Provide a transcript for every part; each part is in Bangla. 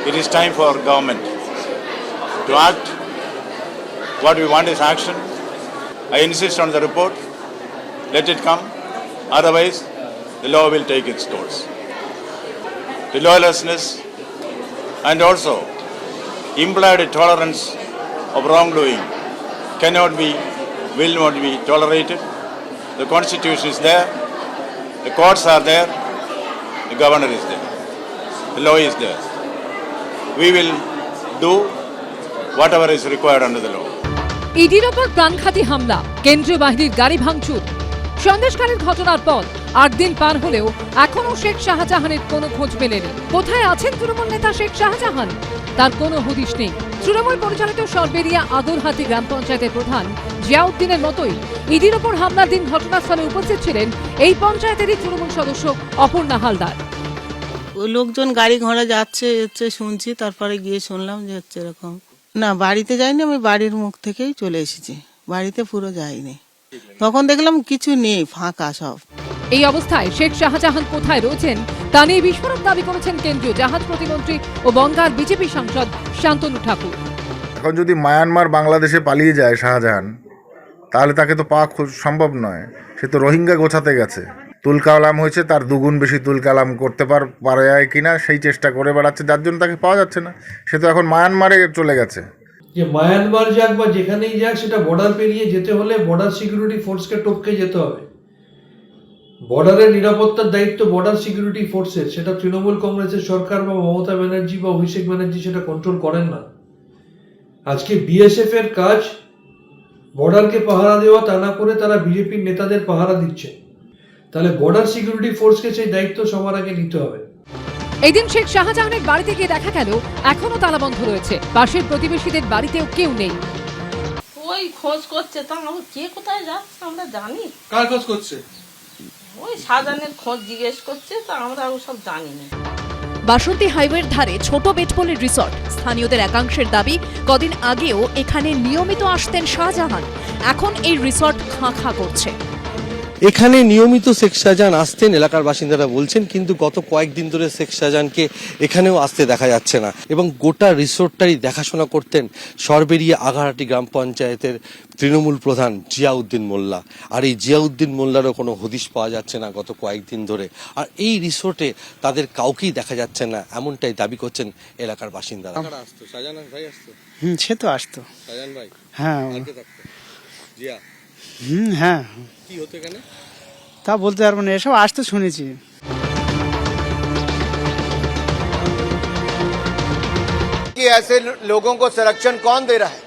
It is time for government to act. What we want is action. I insist on the report. Let it come. Otherwise, the law will take its course. The lawlessness and also implied tolerance of wrongdoing will not be tolerated. The Constitution is there. The courts are there. The governor is there. The law is there. We will do whatever is required under the law. ইডির ওপর প্রাণঘাতী হামলা, কেন্দ্রীয় বাহিনীর গাড়ি ভাঙচুর। সন্দেশখালীর ঘটনার পর ৮ দিন পার হলেও এখনো শেখ শাহজাহানের কোনো খোঁজ মেলেনি। কোথায় আছেন তৃণমূল নেতা শেখ শাহজাহান? তার কোনো হদিশ নেই। তৃণমূল পরিচালিত সরবেরিয়া আদরহাটি গ্রাম পঞ্চায়েতের প্রধান জিয়াউদ্দিনের মতোই ইডির ওপর হামলার দিন ঘটনাস্থলে উপস্থিত ছিলেন এই পঞ্চায়েতেরই তৃণমূল সদস্য অপর্ণা হালদার। ওই লোকজন গাড়ি ঘোড়া যাচ্ছে শুনছি, তারপরে গিয়ে শুনলাম যে হচ্ছে এরকম। না, বাড়িতে যাইনি, আমি বাড়ির মুখ থেকেই চলে এসেছি, বাড়িতে পুরো যাইনি। তখন দেখলাম কিছু নেই, ফাঁকা সব। এই অবস্থায় শেখ শাহজাহান কোথায় রয়েছেন তা নিয়ে বিস্ফোরক দাবি করেছেন কেন্দ্রীয় জাহাজ প্রতিমন্ত্রী ও বঙ্গাল বিজেপি সাংসদ শান্তনু ঠাকুর। এখন যদি মায়ানমার বাংলাদেশে পালিয়ে যায় শাহজাহান, তাহলে তাকে তো পাওয়া সম্ভব নয়। সে তো রোহিঙ্গা গোছাতে গেছে, তুলকালাম হয়েছে, তার দুগুণ বেশি তুলকালাম করতে পারে কিনা সেই চেষ্টা করে বেড়াচ্ছে, যার জন্য তাকে পাওয়া যাচ্ছে না। সে তো এখন মায়ানমারে চলে গেছে। যে মায়ানমার যাক বা যেখানেই যাক, সেটা বর্ডার পেরিয়ে যেতে হলে বর্ডার সিকিউরিটি ফোর্সকে টপকে যেতে হবে। বর্ডারের নিরাপত্তার দায়িত্ব বর্ডার সিকিউরিটি ফোর্সের। সেটা তৃণমূল কংগ্রেসের সরকার বা মমতা ব্যানার্জি বা অভিষেক ব্যানার্জি সেটা কন্ট্রোল করেন না। আজকে বিএসএফ এর কাজ বর্ডারকে পাহারা দেওয়া, তা না করে তারা বিজেপির নেতাদের পাহারা দিচ্ছে। তাহলে বর্ডার সিকিউরিটি ফোর্সকে সেই দায়িত্ব সবার আগে নিতে হবে। এদিন শেখ শাহজাহানের বাড়িতে গিয়ে দেখা গেল এখনো তালা বন্ধ রয়েছে। পাশের প্রতিবেশীদের বাড়িতেও কেউ নেই। ওই খোঁজ করছে, তা আমরা কে কোথায় যাচ্ছে আমরা জানি। কার খোঁজ করছে? ওই শাহজাহানের খোঁজ জিজ্ঞেস করছে, তা আমরা ওসব জানি না। বাসন্তী হাইওয়ের ধারে ছোট বেটপল্লির রিসর্ট। স্থানীয়দের একাংশের দাবি, কদিন আগেও এখানে নিয়মিত আসতেন শাহজাহান। এখন এই রিসর্ট খাঁ খাঁ করছে। এখানে নিয়মিত শেখ শাহজাহান আসতেন এলাকার বাসিন্দারা বলছেন, কিন্তু গত কয়েকদিন ধরে শেখ শাহজাহানকে এখানেও আসতে দেখা যাচ্ছে না। এবং গোটা রিসোর্টটারই দেখাশোনা করতেন সরবেরিয়া আগারহাটি গ্রাম পঞ্চায়েতের তৃণমূল প্রধান জিয়াউদ্দিন মোল্লা। আর এই জিয়াউদ্দিন মোল্লারও কোনো হদিশ পাওয়া যাচ্ছে না গত কয়েকদিন ধরে। আর এই রিসোর্টে তাদের কাউকেই দেখা যাচ্ছে না, এমনটাই দাবি করছেন এলাকার বাসিন্দারা। শাহজাহান ভাই আসতো? সে তো আসতো। শাহজাহান ভাই? হ্যাঁ। জিয়া? হ্যাঁ। কি হতো এখানে তা বলতে পারবো না, এসব আসতে শুনেছি। कि ऐसे लोगों को संरक्षण कौन दे रहा है?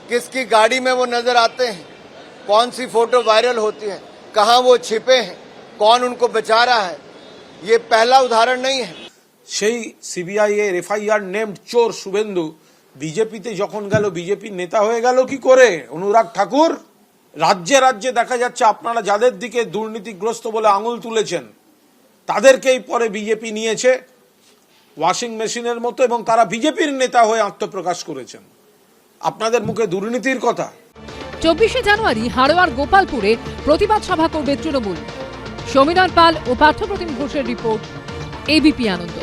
किसकी गाड़ी में वो नजर आते हैं? कौन सी फोटो वायरल होती है? कहां वो छिपे हैं? कौन उनको बचा रहा है? ये पहला उदाहरण नहीं है। সেই সিবিআই এর এফআইআর নেমড চোর শুভেন্দু বিজেপিতে যখন গেল, বিজেপির নেতা হয়ে গেল কি করে? অনুরাগ ঠাকুর। রাজ্যে রাজ্যে দেখা যাচ্ছে আপনারা যাদের দিকে দুর্নীতিগ্রস্ত বলে আঙুল তুলেছেন, তাদেরকেই পরে বিজেপি নিয়েছে ওয়াশিং মেশিনের মতো, এবং তারা বিজেপির নেতা হয়ে আত্মপ্রকাশ করেছেন। আপনাদের মুখে দুর্নীতির কথা। 24শে জানুয়ারি হাড়োয়ার গোপালপুরে প্রতিবাদ সভা করবে তৃণমূল। সমীরণ পাল ও পার্থপ্রতিম ঘোষের রিপোর্ট, এবিপি আনন্দ।